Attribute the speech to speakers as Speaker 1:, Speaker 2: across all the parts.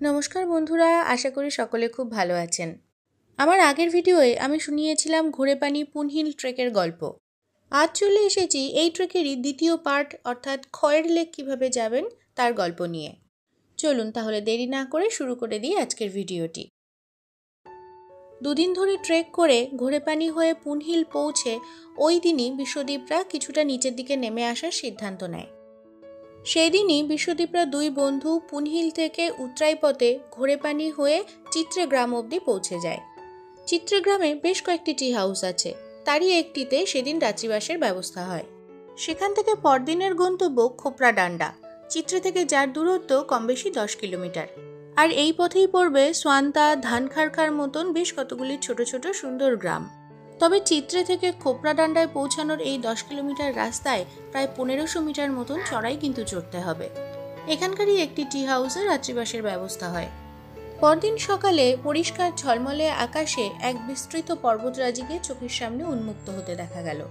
Speaker 1: নমস্কার বন্ধুরা, আশা করি সকলে খুব ভালো আছেন। আমার আগের ভিডিওয়ে আমি শুনিয়েছিলাম ঘোড়েপানি পুনহিল ট্রেকের গল্প। আজ চলে এসেছি এই ট্রেকেরই দ্বিতীয় পার্ট অর্থাৎ খয়ের লেক কীভাবে যাবেন তার গল্প নিয়ে। চলুন তাহলে দেরি না করে শুরু করে দিই আজকের ভিডিওটি। দুদিন ধরে ট্রেক করে ঘোড়েপানি হয়ে পুনহিল পৌঁছে ওই দিনই বিশ্বদীপরা কিছুটা নিচের দিকে নেমে আসার সিদ্ধান্ত নেয়। সেই দিনই বিশ্বদীপরা দুই বন্ধু পুনহিল থেকে উত্তরাইপথে ঘোড়েপানি হয়ে চিত্রেগ্রাম অবধি পৌঁছে যায়। চিত্রেগ্রামে বেশ কয়েকটি টি হাউস আছে, তারই একটিতে সেদিন রাত্রিবাসের ব্যবস্থা হয়। সেখান থেকে পরদিনের গন্তব্য খোপড়াডান্ডা, চিত্রে থেকে যার দূরত্ব কম বেশি 10 কিলোমিটার। আর এই পথেই পড়বে সোয়ান্তা, ধানখারখার মতন বেশ কতগুলি ছোট ছোট সুন্দর গ্রাম। তবে চিত্রে থেকে খোপড়াডান্ডায় পৌঁছানোর এই 10 কিলোমিটার রাস্তায় প্রায় 1500 মিটার মতন চড়াই কিন্তু চড়তে হবে। এখানকারই একটি টি হাউসে রাত্রিবাসের ব্যবস্থা হয়। পরদিন সকালে পরিষ্কার ঝলমলে আকাশে এক বিস্তৃত পর্বতরাজিকে চোখের সামনে উন্মুক্ত হতে দেখা গেল।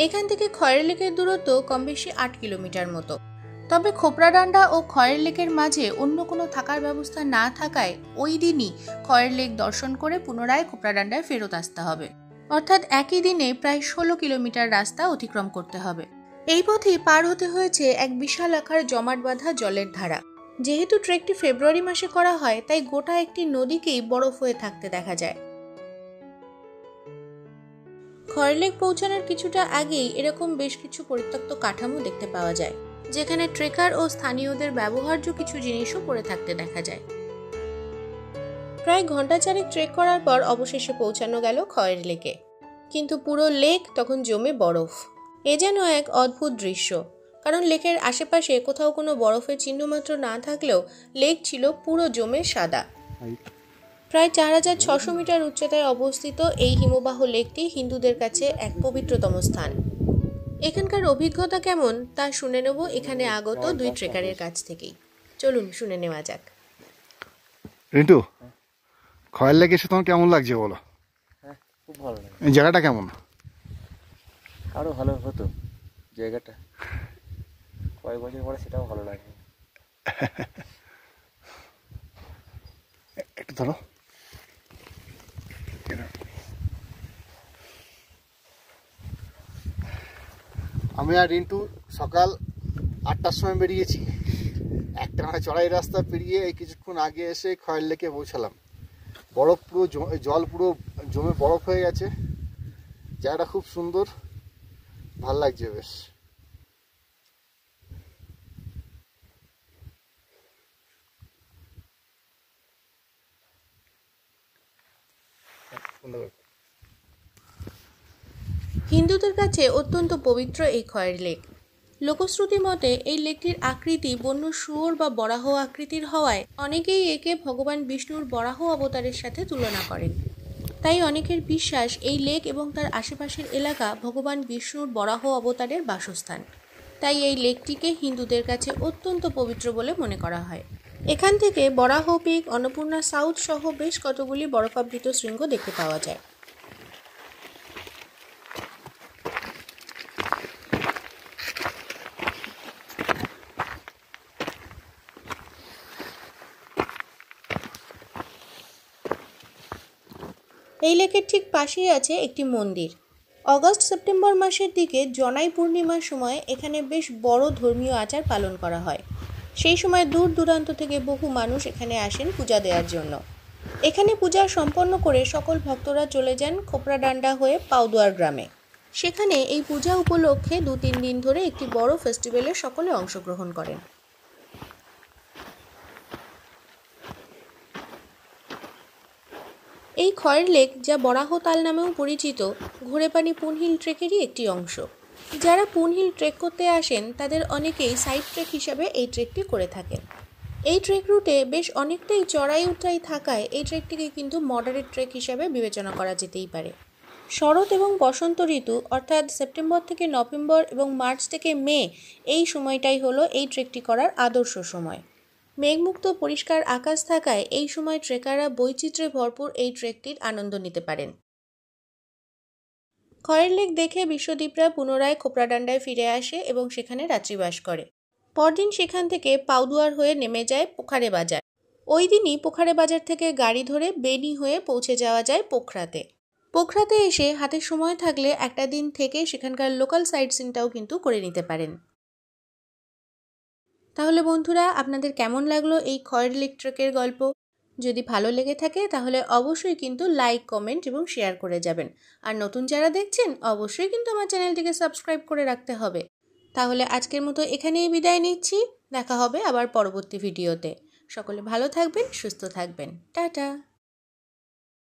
Speaker 1: এখান থেকে খয়ের লেকের দূরত্ব কম বেশি 8 কিলোমিটার মতো। তবে খোপড়াডান্ডা ও খয়ের লেকের মাঝে অন্য কোনো থাকার ব্যবস্থা না থাকায় ওই দিনই খয়ের লেক দর্শন করে পুনরায় খোপড়াডান্ডায় ফেরত আসতে হবে। অর্থাৎ একই দিনে প্রায় 16 কিলোমিটার রাস্তা অতিক্রম করতে হবে। এই পথে পার হতে হয়েছে এক বিশাল আকার জমাট বাঁধা জলের ধারা। যেহেতু ট্রেকটি ফেব্রুয়ারি মাসে করা হয়, তাই গোটা একটি নদীকেই বরফ হয়ে থাকতে দেখা যায়। খয়ের লেক পৌঁছানোর কিছুটা আগেই এরকম বেশ কিছু পরিত্যক্ত কাঠামো দেখতে পাওয়া যায়, যেখানে ট্রেকার ও স্থানীয়দের ব্যবহার্য কিছু জিনিসও পড়ে থাকতে দেখা যায়। প্রায় ঘন্টা চারেক ট্রেক করার পর অবশেষে পৌঁছানো গেল খয়ের লেকে। কিন্তু পুরো লেক তখন জমে বরফ। এ যেন এক অদ্ভুত দৃশ্য, কারণ লেকের আশেপাশে কোথাও কোনো বরফের চিহ্নমাত্র না থাকলেও লেক ছিল পুরো জমে সাদা। প্রায় 4600 মিটার উচ্চতায় অবস্থিত এই হিমবাহ লেকটি হিন্দুদের কাছে এক পবিত্রতম স্থান। এখানকার অভিজ্ঞতা কেমন তা শুনে নেব এখানে আগত দুই ট্রেকারের কাছ থেকেই। চলুন শুনে নেওয়া যাক।
Speaker 2: রিন্টু, খয়ের লেকে এসে তোমার কেমন লাগছে বলো?
Speaker 3: খুব ভালো লাগে।
Speaker 2: এই জায়গাটা কেমন?
Speaker 3: আরো ভালো হতো জায়গাটা, কয়েক বছর পরে সেটাও ভালো লাগে।
Speaker 2: একটু ধরো। আমি আর রিন্টু সকাল 8টার সময় বেরিয়েছি। একটা চড়াই রাস্তা পেরিয়ে এই কিছুক্ষণ আগে এসে খয়ের লেকে পৌঁছালাম। বরফ পুরো জল পুরো জমে বরফ হয়ে গেছে। জায়গাটা খুব সুন্দর, ভাল লাগছে বেশ।
Speaker 1: হিন্দুদের কাছে অত্যন্ত পবিত্র এই খয়ের লেক। লোকশ্রুতি মতে এই লেকটির আকৃতি বন্য শুয়োর বা বরাহ আকৃতির হওয়ায় অনেকেই একে ভগবান বিষ্ণুর বরাহ অবতারের সাথে তুলনা করেন। তাই অনেকের বিশ্বাস এই লেক এবং তার আশেপাশের এলাকা ভগবান বিষ্ণুর বরাহ অবতারের বাসস্থান। তাই এই লেকটিকে হিন্দুদের কাছে অত্যন্ত পবিত্র বলে মনে করা হয়। এখান থেকে বরাহ পিক, অন্নপূর্ণা সাউথ সহ বেশ কতগুলি বরফাবৃত শৃঙ্গ দেখতে পাওয়া যায়। এই লেকের ঠিক পাশেই আছে একটি মন্দির। অগস্ট সেপ্টেম্বর মাসের দিকে জনাই পূর্ণিমার সময় এখানে বেশ বড় ধর্মীয় আচার পালন করা হয়। সেই সময় দূর দূরান্ত থেকে বহু মানুষ এখানে আসেন পূজা দেওয়ার জন্য। এখানে পূজা সম্পন্ন করে সকল ভক্তরা চলে যান খোপড়াডান্ডা হয়ে পাউদুয়ার গ্রামে। সেখানে এই পূজা উপলক্ষে 2-3 দিন ধরে একটি বড় ফেস্টিভ্যালে সকলে অংশগ্রহণ করেন। এই খয়ের লেক, যা বরাহ তাল নামেও পরিচিত, ঘোড়েপানি পুনহিল ট্রেকেরই একটি অংশ। যারা পুনহিল ট্রেক করতে আসেন তাদের অনেকেই সাইড ট্রেক হিসাবে এই ট্রেকটি করে থাকেন। এই ট্রেক রুটে বেশ অনেকটাই চড়াই উতরাই থাকায় এই ট্রেকটিকে কিন্তু মডারেট ট্রেক হিসাবে বিবেচনা করা যেতেই পারে। শরৎ এবং বসন্ত ঋতু অর্থাৎ সেপ্টেম্বর থেকে নভেম্বর এবং মার্চ থেকে মে, এই সময়টাই হলো এই ট্রেকটি করার আদর্শ সময়। মেঘমুক্ত পরিষ্কার আকাশ থাকায় এই সময় ট্রেকাররা বৈচিত্র্যে ভরপুর এই ট্রেকটির আনন্দ নিতে পারেন। খয়ের লেক দেখে বিশ্বদীপরা পুনরায় খোপড়াডান্ডায় ফিরে আসে এবং সেখানে রাত্রিবাস করে। পরদিন সেখান থেকে পাউদুয়ার হয়ে নেমে যায় পোখারে বাজার। ওই দিনই পোখারে বাজার থেকে গাড়ি ধরে বেনি হয়ে পৌঁছে যাওয়া যায় পোখরাতে। পোখরাতে এসে হাতে সময় থাকলে একটা দিন থেকে সেখানকার লোকাল সাইট সিনটাও কিন্তু করে নিতে পারেন। তাহলে বন্ধুরা, আপনাদের কেমন লাগলো এই খয়ের লেক ট্রেকের গল্প? যদি ভালো লেগে থাকে তাহলে অবশ্যই কিন্তু লাইক, কমেন্ট এবং শেয়ার করে যাবেন। আর নতুন যারা দেখছেন অবশ্যই কিন্তু আমার চ্যানেলটিকে সাবস্ক্রাইব করে রাখতে হবে। তাহলে আজকের মতো এখানেই বিদায় নিচ্ছি। দেখা হবে আবার পরবর্তী ভিডিওতে। সকলে ভালো থাকবেন, সুস্থ থাকবেন। টাটা।